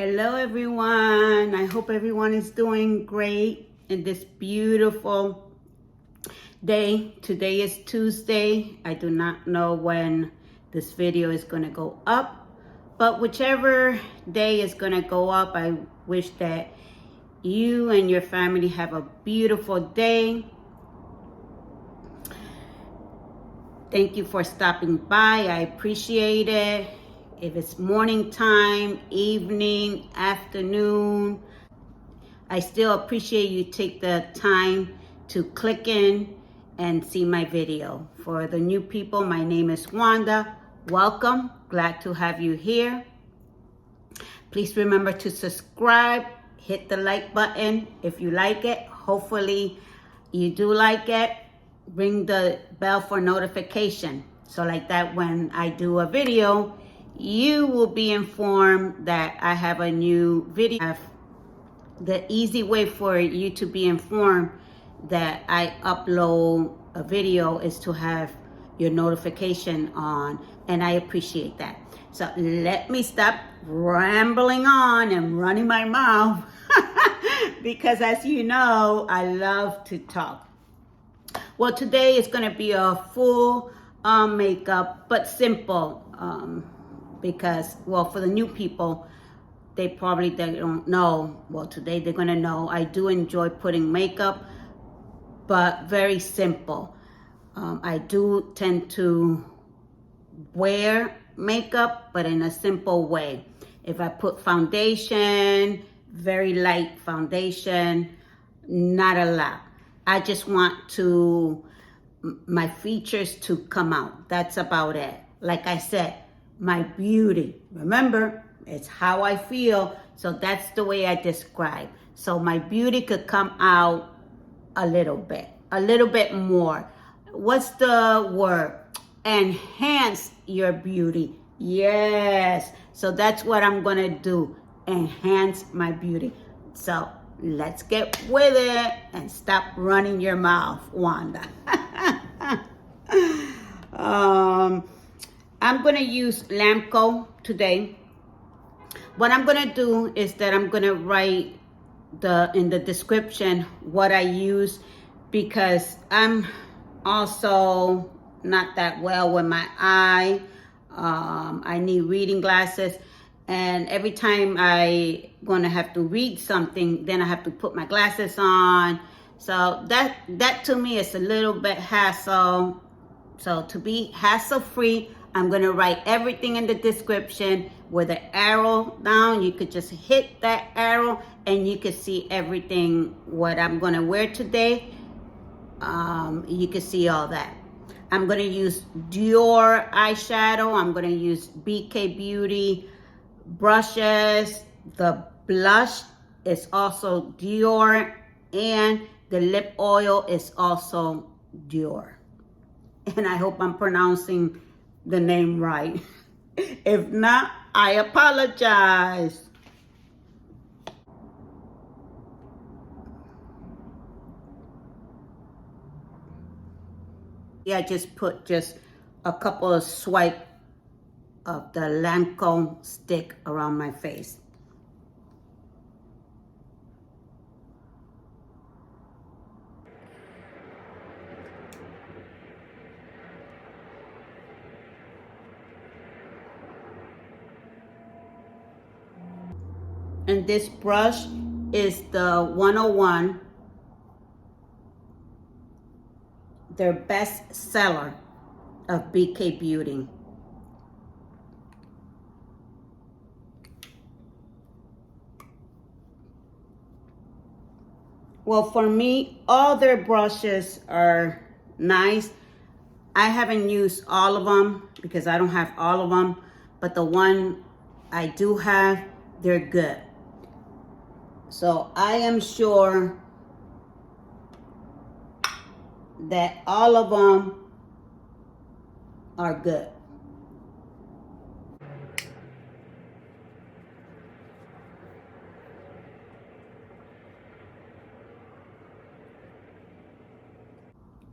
Hello everyone. I hope everyone is doing great in this beautiful day. Today is Tuesday. I do not know when this video is going to go up, but whichever day is going to go up, I wish that you and your family have a beautiful day. Thank you for stopping by. I appreciate it. If it's morning time, evening, afternoon, I still appreciate you take the time to click in and see my video. For the new people, my name is Wanda. Welcome. Glad to have you here. Please remember to subscribe, hit the like button if you like it. Hopefully you do like it. Ring the bell for notification. So like that, when I do a video, you will be informed that I have a new video. The easy way for you to be informed that I upload a video is to have your notification on, and I appreciate that. So let me stop rambling on and running my mouth because as you know, I love to talk. Well, today is going to be a full makeup, but simple. Because, well, for the new people, they don't know. Well, today they're gonna know. I do enjoy putting makeup, but very simple. I do tend to wear makeup, but in a simple way. If I put foundation, very light foundation, not a lot. I just want my features to come out. That's about it. Like I said, my beauty. Remember, it's how I feel. So that's the way I describe. So my beauty could come out a little bit more. What's the word? Enhance your beauty. Yes. So that's what I'm going to do. Enhance my beauty. So let's get with it and stop running your mouth, Wanda. I'm going to use Lancôme today. What I'm going to do is that I'm going to write in the description what I use, because I'm also not that well with my eye. I need reading glasses, and every time I'm going to have to read something, then I have to put my glasses on. So that to me is a little bit hassle. So to be hassle-free, I'm going to write everything in the description with an arrow down. You could just hit that arrow and you can see everything, what I'm going to wear today. You can see all that. I'm going to use Dior eyeshadow. I'm going to use BKBeauty brushes. The blush is also Dior, and the lip oil is also Dior. And I hope I'm pronouncing the name right. If not, I apologize. Yeah, I just put a couple of swipes of the Lancôme stick around my face. And this brush is the 101, their best seller of BKBeauty. Well, for me, all their brushes are nice. I haven't used all of them because I don't have all of them, but the one I do have, they're good. So I am sure that all of them are good.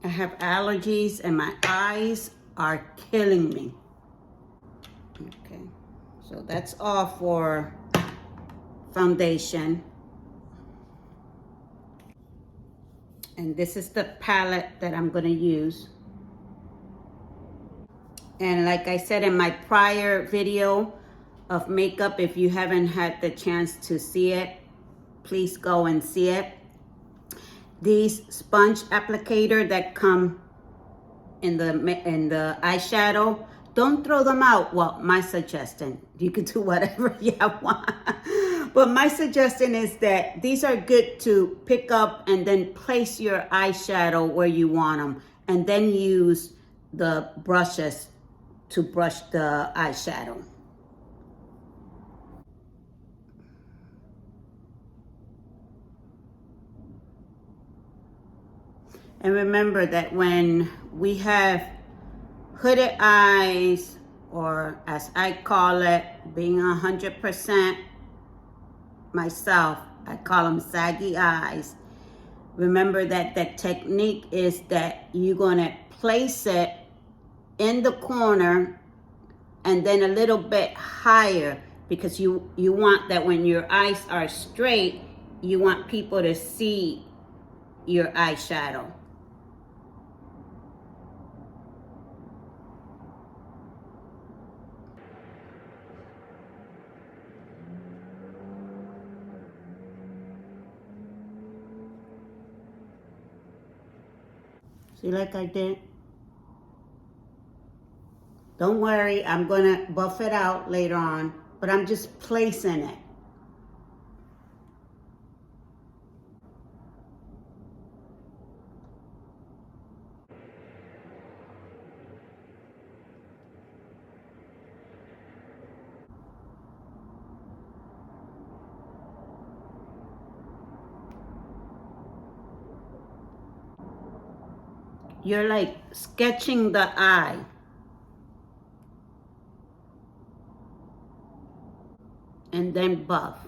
I have allergies and my eyes are killing me. Okay, so that's all for foundation. And this is the palette that I'm gonna use. And like I said in my prior video of makeup, if you haven't had the chance to see it, please go and see it. These sponge applicator that come in the eyeshadow, don't throw them out. Well, my suggestion, you can do whatever you want. But my suggestion is that these are good to pick up and then place your eyeshadow where you want them, and then use the brushes to brush the eyeshadow. And remember that when we have hooded eyes, or as I call it, being 100% myself, I call them saggy eyes. Remember that the technique is that you're gonna place it in the corner and then a little bit higher, because you want that when your eyes are straight, you want people to see your eyeshadow. See, like I did? Don't worry, I'm gonna buff it out later on, but I'm just placing it. You're like sketching the eye. And then buff.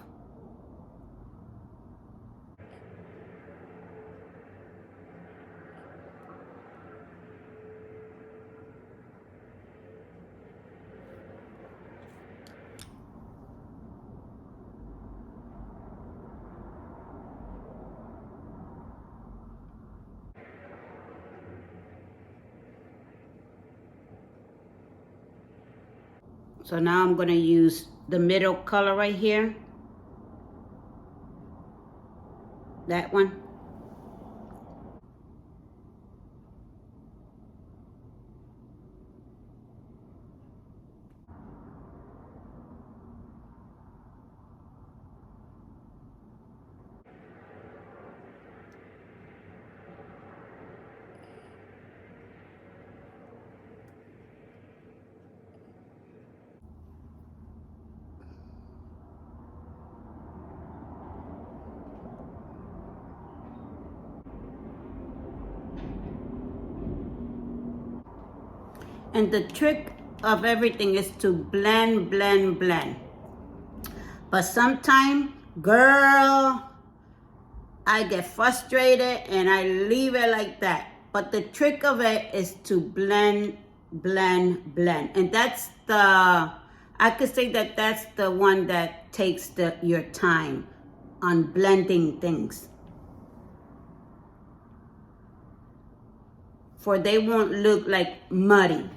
So now I'm gonna use the middle color right here. That one. And the trick of everything is to blend, blend, blend. But sometimes, girl, I get frustrated and I leave it like that. But the trick of it is to blend, blend, blend. And that's the, I could say that that's the one that takes your time on blending things. For they won't look like muddy.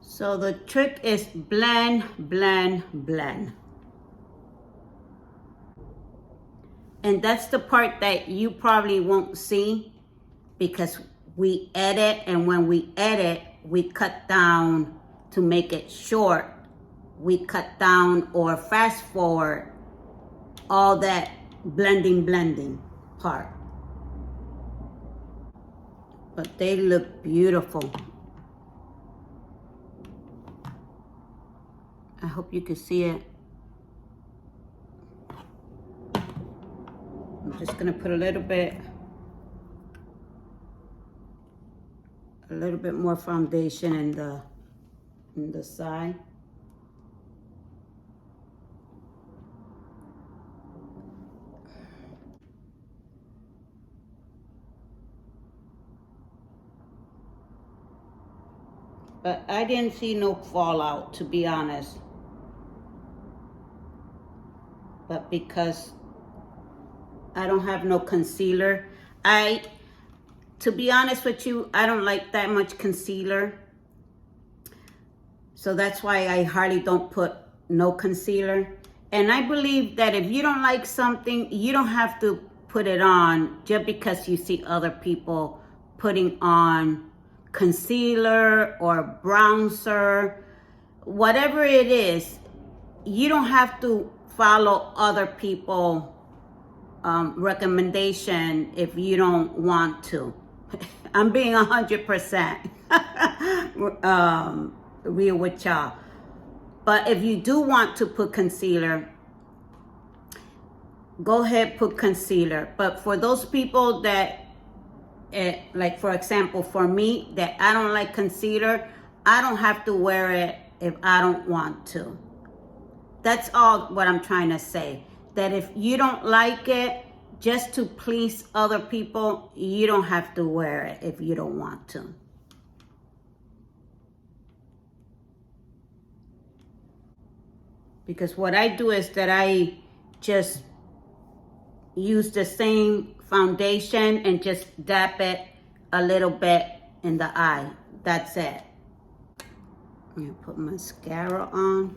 So the trick is blend, blend, blend. And that's the part that you probably won't see, because we edit, and when we edit, we cut down to make it short. We cut down or fast forward all that blending part. But they look beautiful. I hope you can see it. I'm just gonna put a little bit more foundation in the side. But I didn't see no fallout, to be honest. but because I don't have no concealer, to be honest with you, I don't like that much concealer. So that's why I hardly don't put no concealer. And I believe that if you don't like something, you don't have to put it on just because you see other people putting on concealer or bronzer. Whatever it is, you don't have to follow other people recommendation if you don't want to. I'm being 100% real with y'all. But if you do want to put concealer, go ahead, put concealer. But for those people that, like for example, for me, that I don't like concealer, I don't have to wear it if I don't want to. That's all what I'm trying to say. That if you don't like it, just to please other people, you don't have to wear it if you don't want to. Because what I do is that I just use the same foundation and just dab it a little bit in the eye. That's it. I'm gonna put mascara on.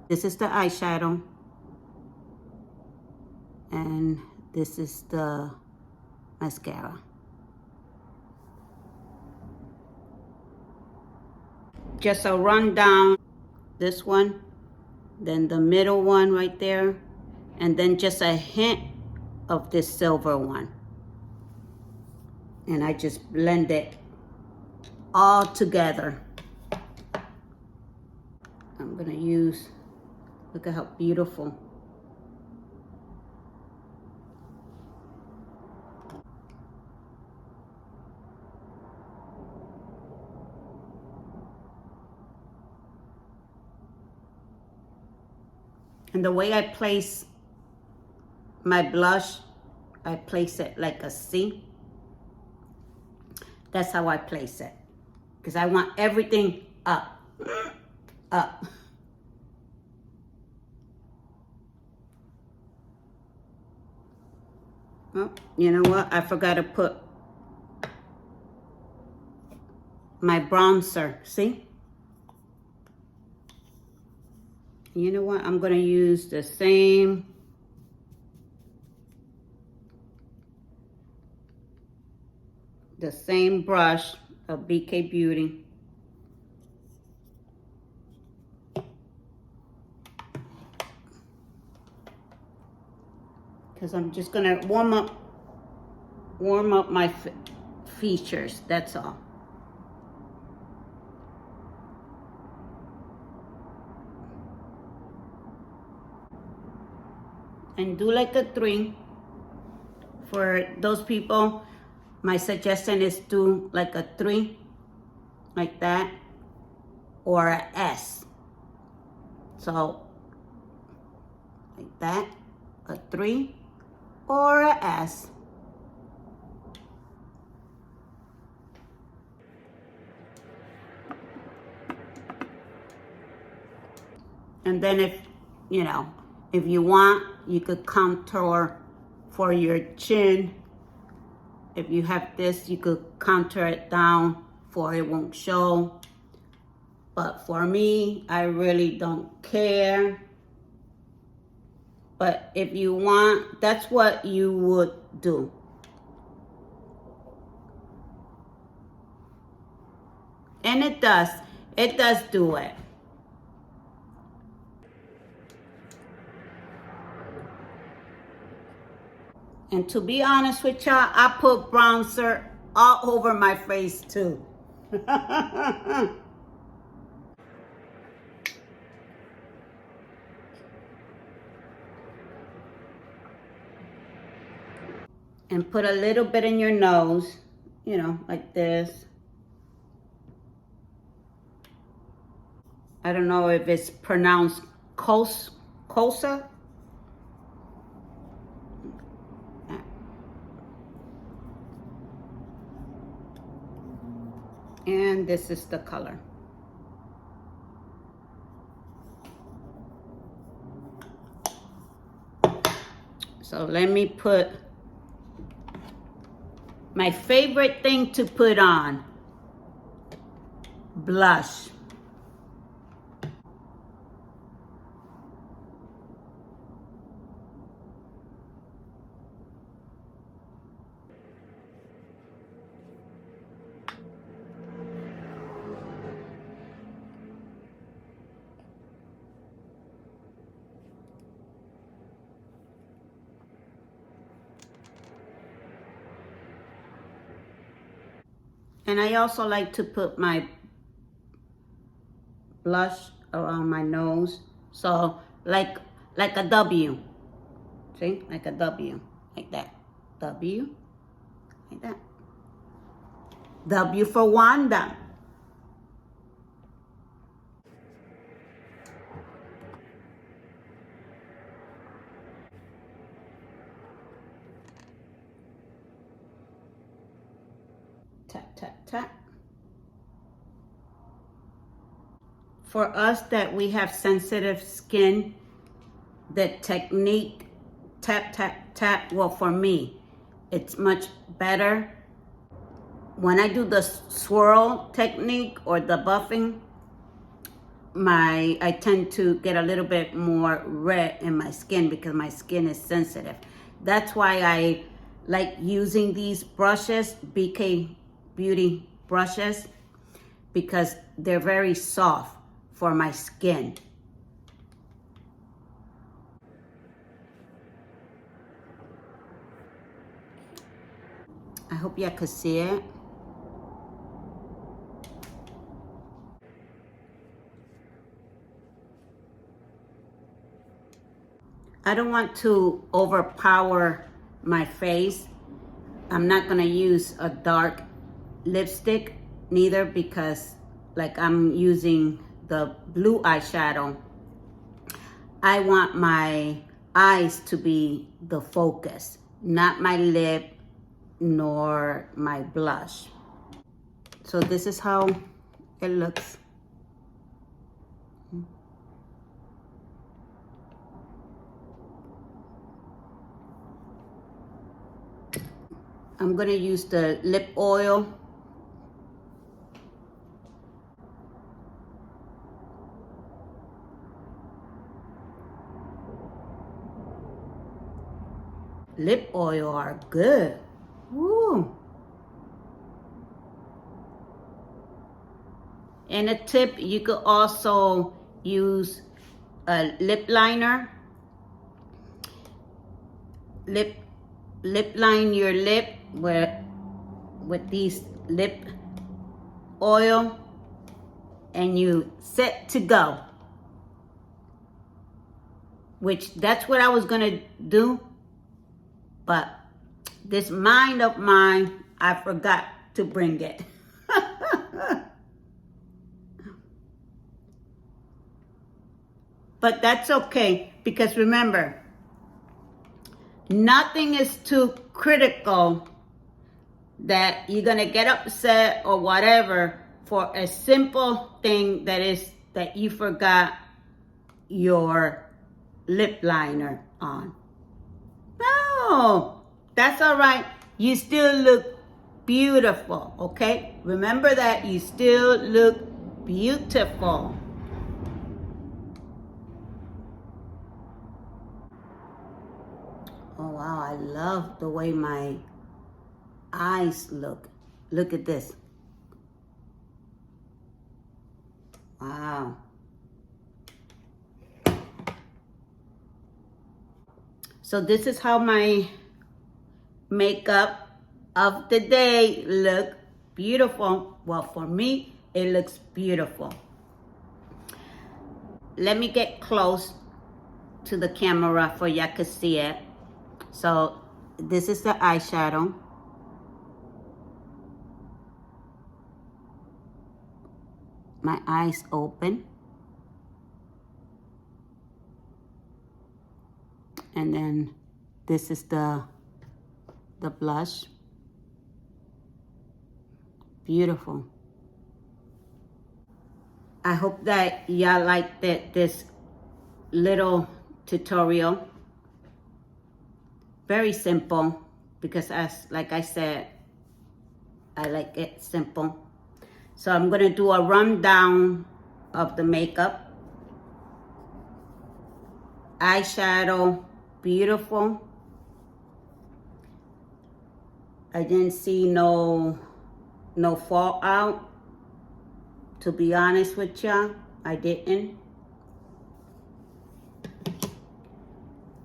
This is the eyeshadow. And this is the mascara. Just a rundown. This one, then the middle one right there, and then just a hint of this silver one. And I just blend it all together. I'm gonna use, look at how beautiful. And the way I place my blush, I place it like a C. That's how I place it. Because I want everything up, up. Oh, you know what? I forgot to put my bronzer, see? You know what? I'm gonna use the same brush of BKBeauty. Because I'm just gonna warm up my features, that's all. And do like a 3. For those people, my suggestion is do like a 3, like that, or a S. So, like that, a 3, or a S. And then if you want, you could contour for your chin. If you have this, you could contour it down for it won't show. But for me, I really don't care. But if you want, that's what you would do. And it does do it. And to be honest with y'all, I put bronzer all over my face too. And put a little bit in your nose, like this. I don't know if it's pronounced Kosa. And this is the color. So let me put my favorite thing to put on, blush. And I also like to put my blush around my nose. So like a W. See? Like a W. Like that. W. Like that. W for Wanda. Tap, tap, tap. For us that we have sensitive skin, the technique, tap, tap, tap, well, for me, it's much better. When I do the swirl technique or the buffing, I tend to get a little bit more red in my skin because my skin is sensitive. That's why I like using these brushes, BKBeauty brushes, because they're very soft for my skin. I hope you could see it. I don't want to overpower my face. I'm not gonna use a dark lipstick neither because like I'm using the blue eyeshadow. I want my eyes to be the focus, not my lip nor my blush. So this is how it looks. I'm gonna use the lip oil. Lip oil are good. Woo. And a tip, you could also use a lip liner. Lip line your lip with these lip oil and you set to go. Which that's what I was gonna do. But this mind of mine, I forgot to bring it. But that's okay, because remember, nothing is too critical that you're gonna get upset or whatever for a simple thing that you forgot your lip liner on. No, that's all right. You still look beautiful, okay? Remember that you still look beautiful. Oh wow, I love the way my eyes look. Look at this. Wow. So this is how my makeup of the day look. Beautiful. Well, for me, it looks beautiful. Let me get close to the camera for y'all to see it. So this is the eyeshadow. My eyes open. And then this is the blush. Beautiful. I hope that y'all liked this little tutorial. Very simple, because like I said, I like it simple. So I'm gonna do a rundown of the makeup. Eyeshadow, beautiful. I didn't see no fallout. To be honest with y'all, I didn't.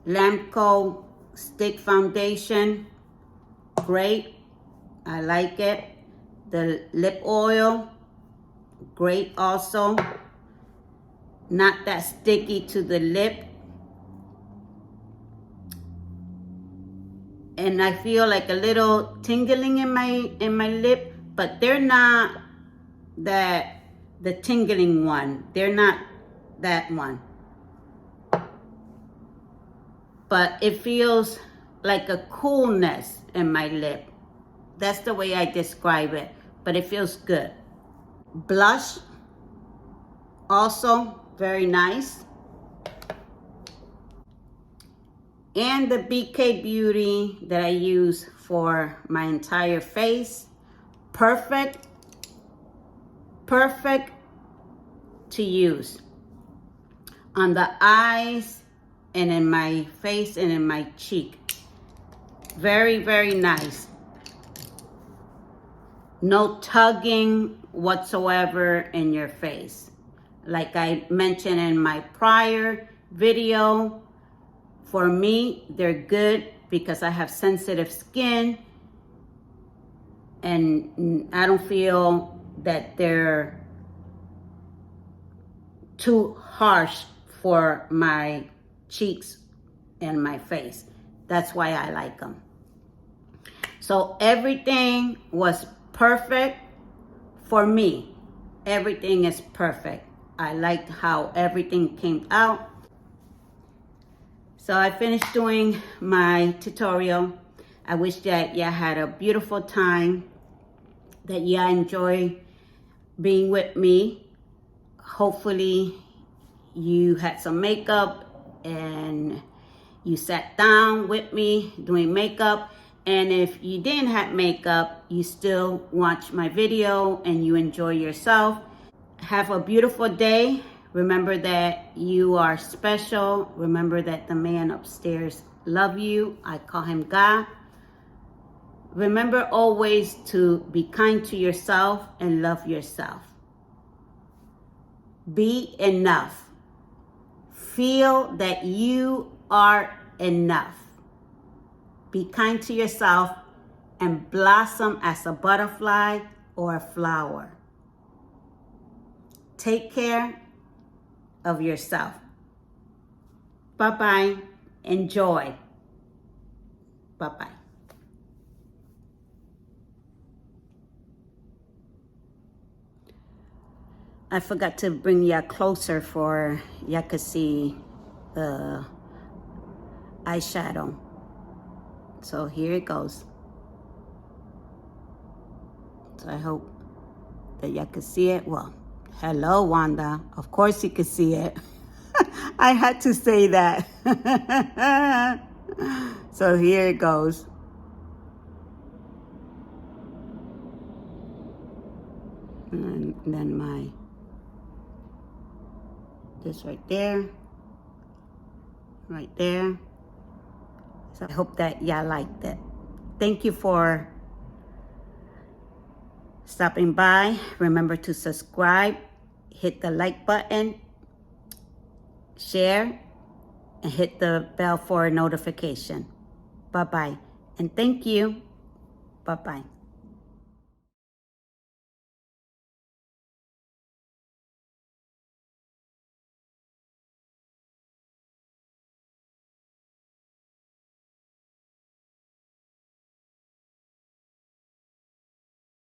Lancôme stick foundation, great. I like it. The lip oil, great also. Not that sticky to the lip. And I feel like a little tingling in my lip, but they're not the tingling one. They're not that one. But it feels like a coolness in my lip. That's the way I describe it, but it feels good. Blush, also very nice. And the BKBeauty that I use for my entire face, perfect to use on the eyes and in my face and in my cheek. Very, very nice. No tugging whatsoever in your face. Like I mentioned in my prior video, for me, they're good because I have sensitive skin and I don't feel that they're too harsh for my cheeks and my face. That's why I like them. So everything was perfect for me. Everything is perfect. I liked how everything came out. So I finished doing my tutorial. I wish that y'all had a beautiful time, that y'all enjoy being with me. Hopefully you had some makeup and you sat down with me doing makeup. And if you didn't have makeup, you still watch my video and you enjoy yourself. Have a beautiful day. Remember that you are special. Remember that the man upstairs loves you. I call him God. Remember always to be kind to yourself and love yourself. Be enough. Feel that you are enough. Be kind to yourself and blossom as a butterfly or a flower. Take care of yourself. Bye-bye. Enjoy. Bye-bye. I forgot to bring y'all closer for y'all could see the eyeshadow. So here it goes. So I hope that y'all could see it. Well, hello, Wanda. Of course you could see it. I had to say that. So here it goes. And then this right there. Right there. So I hope that y'all liked it. Thank you for stopping by. Remember to subscribe, hit the like button, share, and hit the bell for a notification. Bye-bye. And thank you. Bye-bye.